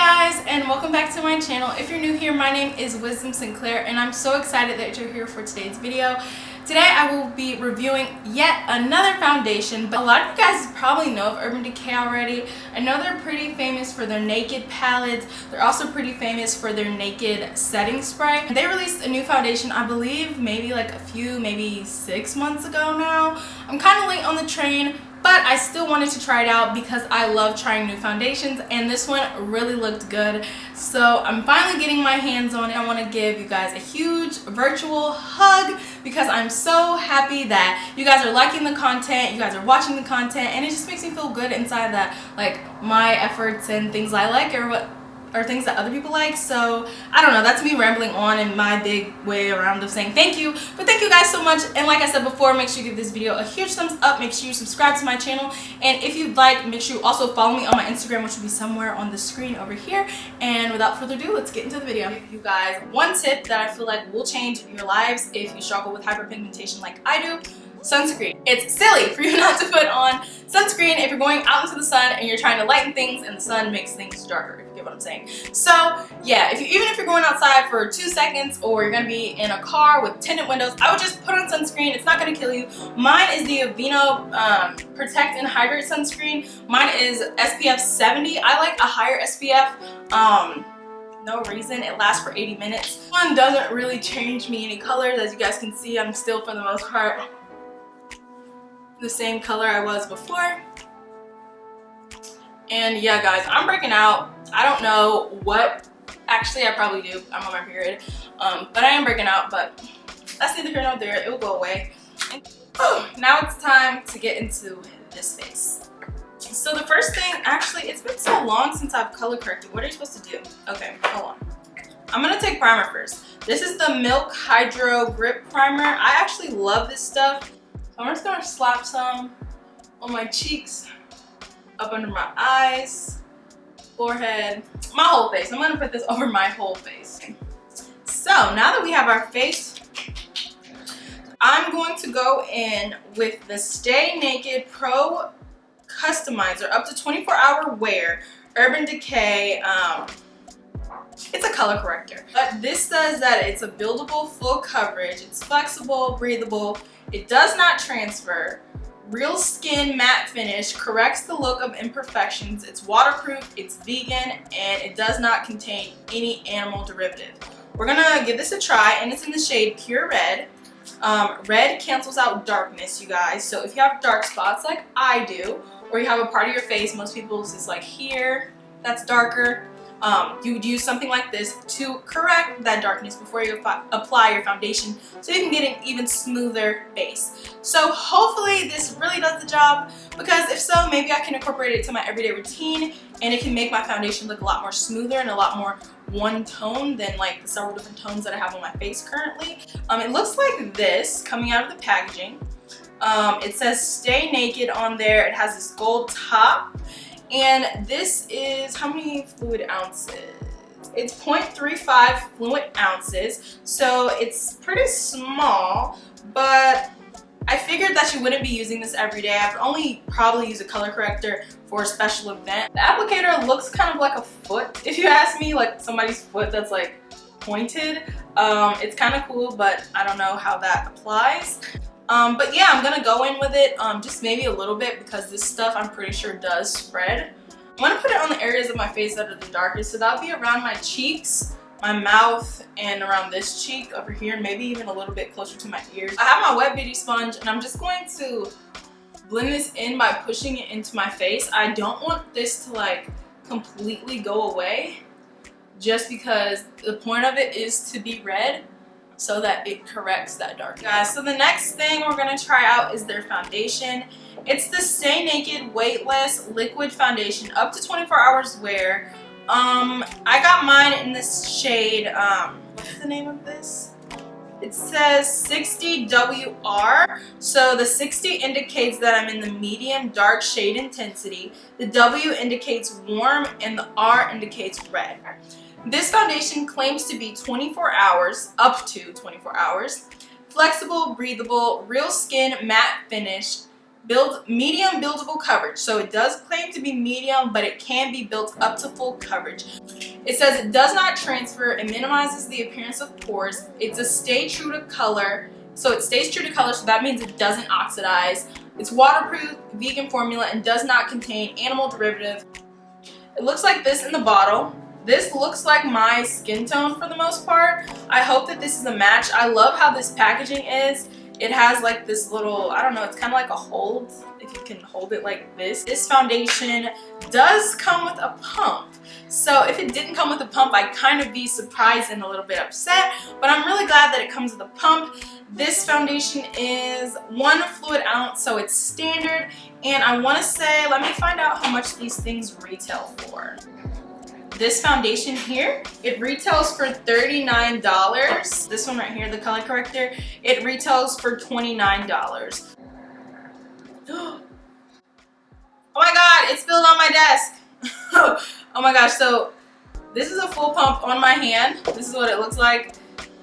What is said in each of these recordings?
guys, and welcome back to my channel. If you're new here, my name is Wisdom Sinclair and I'm so excited that you're here for today's video. Today I will be reviewing yet another foundation, but a lot of you guys probably know of Urban Decay already. I know they're pretty famous for their Naked palettes. They're also pretty famous for their Naked setting spray. They released a new foundation, I believe maybe 6 months ago now. I'm kind of late on the train, but I still wanted to try it out because I love trying new foundations, and this one really looked good. So I'm finally getting my hands on it. I want to give you guys a huge virtual hug because I'm so happy that you guys are liking the content, you guys are watching the content, and it just makes me feel good inside that my efforts and things I like are things that other people like. So I don't know, that's me rambling on in my big way around of saying thank you. But thank you guys so much, and like I said before, make sure you give this video a huge thumbs up, make sure you subscribe to my channel, and if you'd like, make sure you also follow me on my Instagram, which will be somewhere on the screen over here. And without further ado, let's get into the video. Give you guys one tip that I feel like will change your lives if you struggle with hyperpigmentation like I do: sunscreen. It's silly for you not to put on sunscreen if you're going out into the sun and you're trying to lighten things and the sun makes things darker, if you get what I'm saying. So yeah, even if you're going outside for 2 seconds or you're gonna be in a car with tinted windows, I would just put on sunscreen. It's not gonna kill you. Mine is the Aveeno Protect and Hydrate sunscreen. Mine is SPF 70. I like a higher SPF. No reason. It lasts for 80 minutes. This one doesn't really change me any colors. As you guys can see, I'm still for the most part the same color I was before. And yeah guys, I'm breaking out. I don't know what, actually I probably do, I'm on my period, but I am breaking out, but that's neither here nor there. It will go away. And, now it's time to get into this face. So the first thing, actually it's been so long since I've color corrected. What are you supposed to do? Okay, hold on. I'm gonna take primer first. This is the Milk Hydro Grip Primer. I actually love this stuff. I'm just gonna slap some on my cheeks, up under my eyes, forehead, my whole face. I'm gonna put this over my whole face. So now that we have our face, I'm going to go in with the Stay Naked Pro Customizer up to 24-hour wear, Urban Decay. It's a color corrector, but this says that it's a buildable full coverage, it's flexible, breathable, it does not transfer, real skin matte finish, corrects the look of imperfections, it's waterproof, it's vegan, and it does not contain any animal derivative. We're gonna give this a try, and it's in the shade Pure Red. Red cancels out darkness, you guys, so if you have dark spots like I do, or you have a part of your face, most people's is like here, that's darker, you would use something like this to correct that darkness before you apply your foundation, so you can get an even smoother base. So hopefully this really does the job, because if so, maybe I can incorporate it to my everyday routine and it can make my foundation look a lot more smoother and a lot more one tone than like the several different tones that I have on my face currently. It looks like this coming out of the packaging. It says Stay Naked on there. It has this gold top. And this is, how many fluid ounces? It's 0.35 fluid ounces, so it's pretty small, but I figured that you wouldn't be using this every day. I would only probably use a color corrector for a special event. The applicator looks kind of like a foot, if you ask me, like somebody's foot that's like pointed. It's kind of cool, but I don't know how that applies. But yeah, I'm gonna go in with it, just maybe a little bit, because this stuff I'm pretty sure does spread. I'm gonna put it on the areas of my face that are the darkest, so that'll be around my cheeks, my mouth, and around this cheek over here, maybe even a little bit closer to my ears. I have my wet beauty sponge, and I'm just going to blend this in by pushing it into my face. I don't want this to like completely go away, just because the point of it is to be red, so that it corrects that dark. Guys, so the next thing we're gonna try out is their foundation. It's the Stay Naked Weightless Liquid Foundation, up to 24 hours wear. I got mine in this shade, what's the name of this? It says 60WR. So the 60 indicates that I'm in the medium dark shade intensity, the W indicates warm, and the R indicates red. This foundation claims to be 24 hours, up to 24 hours, flexible, breathable, real skin matte finish, medium buildable coverage. So it does claim to be medium, but it can be built up to full coverage. It says it does not transfer, it minimizes the appearance of pores. It's a stay true to color. So it stays true to color, so that means it doesn't oxidize. It's waterproof, vegan formula, and does not contain animal derivative. It looks like this in the bottle. This looks like my skin tone for the most part. I hope that this is a match. I love how this packaging is. It has like this little, I don't know, it's kind of like a hold, if you can hold it like this. This foundation does come with a pump. So if it didn't come with a pump, I'd kind of be surprised and a little bit upset, but I'm really glad that it comes with a pump. This foundation is 1 fluid ounce, so it's standard. And I want to say, let me find out how much these things retail for. This foundation here, it retails for $39. This one right here, the color corrector, it retails for $29. Oh my god, it spilled on my desk. Oh my gosh, so this is a full pump on my hand. This is what it looks like.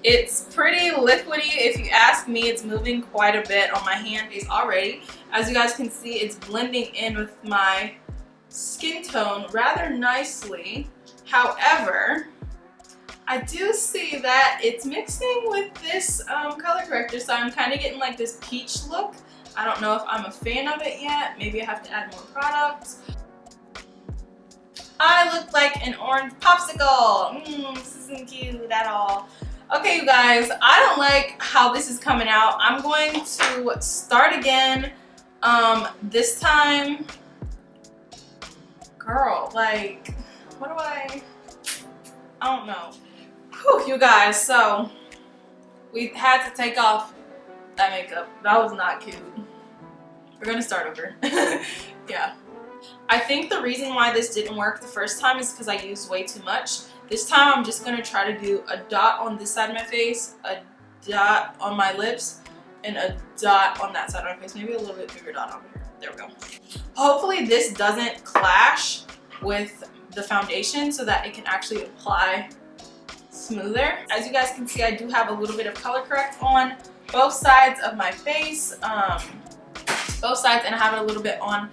It's pretty liquidy if you ask me. It's moving quite a bit on my hand base already. As you guys can see, it's blending in with my skin tone rather nicely. However, I do see that it's mixing with this color corrector, so I'm kind of getting like this peach look. I don't know if I'm a fan of it yet. Maybe I have to add more products. I look like an orange popsicle. This isn't cute at all. Okay, you guys, I don't like how this is coming out. I'm going to start again. This time, girl, like, what do I don't know. Whew, you guys, so we had to take off that makeup. That was not cute. We're gonna start over. Yeah. I think the reason why this didn't work the first time is because I used way too much. This time I'm just going to try to do a dot on this side of my face, a dot on my lips, and a dot on that side of my face. Maybe a little bit bigger dot on here. There we go. Hopefully this doesn't clash with the foundation so that it can actually apply smoother. As you guys can see, I do have a little bit of color correct on both sides of my face. Both sides, and I have it a little bit on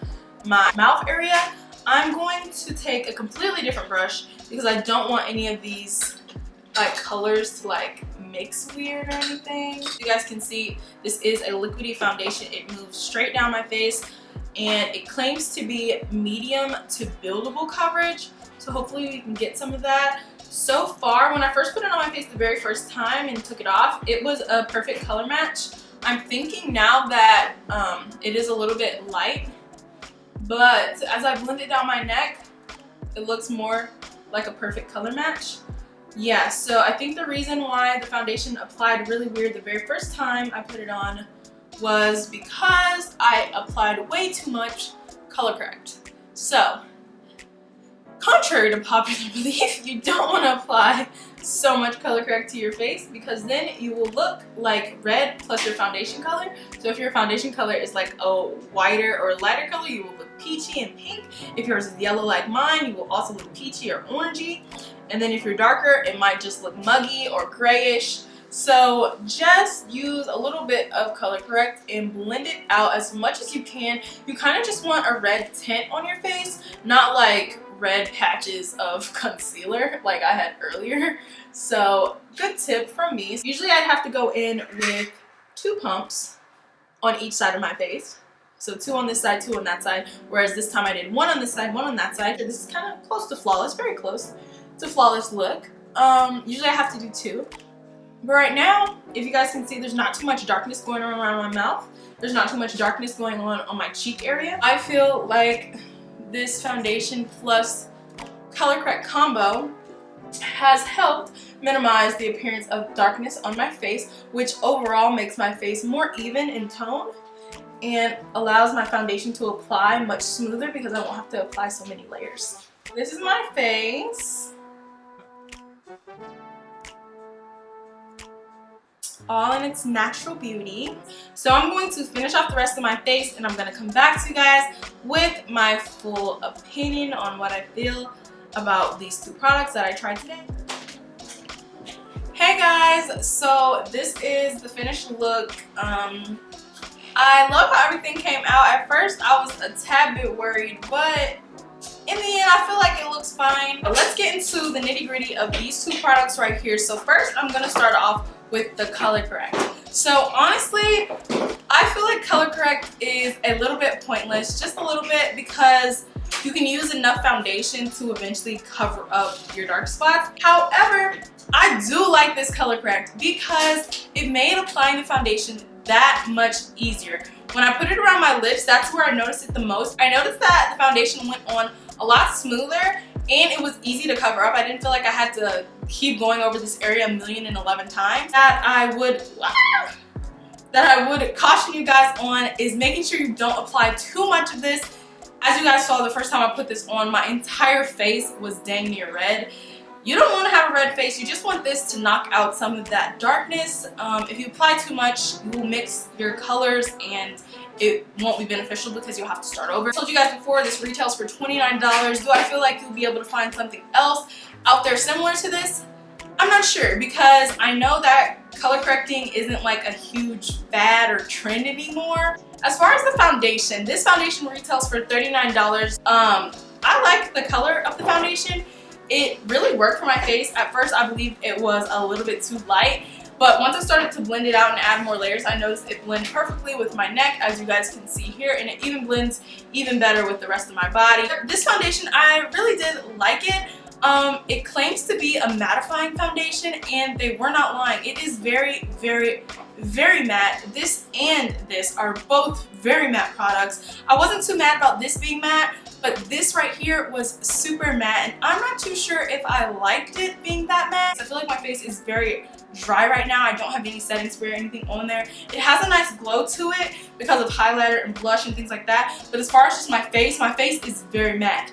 my mouth area. I'm going to take a completely different brush because I don't want any of these like colors to like mix weird or anything. You guys can see this is a liquidy foundation. It moves straight down my face and it claims to be medium to buildable coverage. So hopefully we can get some of that. So far, when I first put it on my face the very first time and took it off, it was a perfect color match. I'm thinking now that it is a little bit light, but as I blend it down my neck, it looks more like a perfect color match. Yeah, so I think the reason why the foundation applied really weird the very first time I put it on was because I applied way too much color correct. So, contrary to popular belief, you don't want to apply so much color correct to your face because then you will look like red plus your foundation color. So if your foundation color is like a whiter or lighter color, you will look peachy and pink. If yours is yellow like mine, you will also look peachy or orangey. And then if you're darker, it might just look muggy or grayish. So just use a little bit of color correct and blend it out as much as you can. You kind of just want a red tint on your face, not like red patches of concealer like I had earlier. So good tip from me. Usually I'd have to go in with 2 pumps on each side of my face. So 2 on this side, 2 on that side. Whereas this time I did 1 on this side, 1 on that side. This is kind of close to flawless, very close to flawless look. Usually I have to do 2. But right now, if you guys can see, there's not too much darkness going on around my mouth. There's not too much darkness going on my cheek area. I feel like this foundation plus color correct combo has helped minimize the appearance of darkness on my face, which overall makes my face more even in tone and allows my foundation to apply much smoother because I won't have to apply so many layers. This is my face. All in its natural beauty. So I'm going to finish off the rest of my face and I'm going to come back to you guys with my full opinion on what I feel about these 2 products that I tried today. Hey guys, so this is the finished look. I I love how everything came out. At first, I was a tad bit worried, but in the end, I feel like it looks fine. But let's get into the nitty-gritty of these two products right here. So first, I'm going to start off with the Color Correct. So honestly, I feel like Color Correct is a little bit pointless, just a little bit, because you can use enough foundation to eventually cover up your dark spots. However, I do like this Color Correct because it made applying the foundation that much easier. When I put it around my lips, that's where I noticed it the most. I noticed that the foundation went on a lot smoother and it was easy to cover up. I didn't feel like I had to keep going over this area 1,011 times. That I would caution you guys on is making sure you don't apply too much of this. As you guys saw the first time I put this on, my entire face was dang near red. You don't want to have a red face. You just want this to knock out some of that darkness. If you apply too much, you will mix your colors and it won't be beneficial because you'll have to start over. I told you guys before, this retails for $29. Do I feel like you'll be able to find something else out there similar to this? I'm not sure, because I know that color correcting isn't like a huge fad or trend anymore. As far as the foundation, this foundation retails for $39. I like the color of the foundation. It really worked for my face. At first, I believe it was a little bit too light, but once I started to blend it out and add more layers, I noticed it blended perfectly with my neck, as you guys can see here, and it even blends even better with the rest of my body. This foundation, I really did like it. It claims to be a mattifying foundation, and they were not lying. It is very, very, very matte. This and this are both very matte products. I wasn't too mad about this being matte, but this right here was super matte, and I'm not too sure if I liked it being that matte. I feel like my face is very dry right now. I don't have any setting spray or anything on there. It has a nice glow to it because of highlighter and blush and things like that, but as far as just my face is very matte.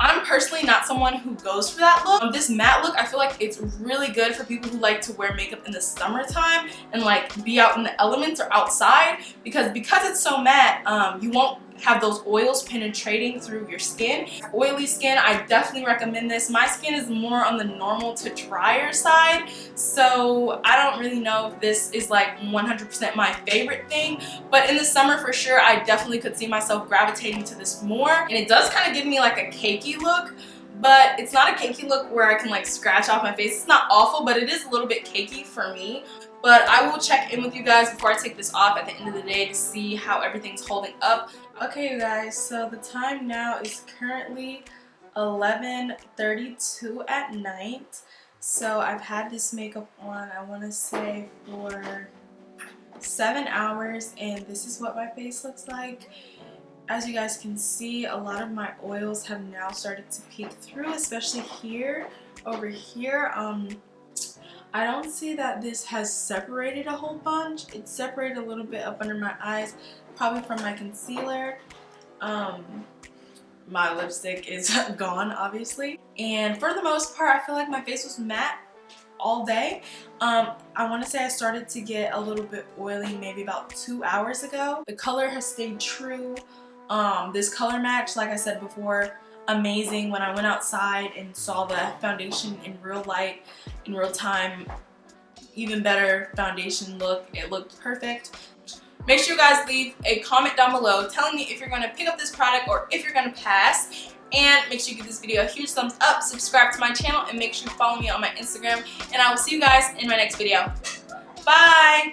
I'm personally not someone who goes for that look. This matte look, I feel like it's really good for people who like to wear makeup in the summertime and like be out in the elements or outside, because it's so matte, you won't have those oils penetrating through your skin. Oily skin, I definitely recommend this. My skin is more on the normal to drier side, so I don't really know if this is like 100% my favorite thing, but in the summer for sure, I definitely could see myself gravitating to this more. And it does kind of give me like a cakey look, but it's not a cakey look where I can like scratch off my face. It's not awful, but it is a little bit cakey for me. But I will check in with you guys before I take this off at the end of the day to see how everything's holding up. Okay, you guys, so the time now is currently 11:32 at night. So I've had this makeup on, I want to say, for 7 hours, and this is what my face looks like. As you guys can see, a lot of my oils have now started to peek through, especially here, over here. I don't see that this has separated a whole bunch. It's separated a little bit up under my eyes, probably from my concealer. My lipstick is gone, obviously. And for the most part, I feel like my face was matte all day. I want to say I started to get a little bit oily maybe about 2 hours ago. The color has stayed true. This color match, like I said before, amazing. When I went outside and saw the foundation in real light, in real time, even better foundation look. It looked perfect. Make sure you guys leave a comment down below telling me if you're going to pick up this product or if you're going to pass. And make sure you give this video a huge thumbs up, subscribe to my channel, and make sure you follow me on my Instagram. And I will see you guys in my next video. Bye!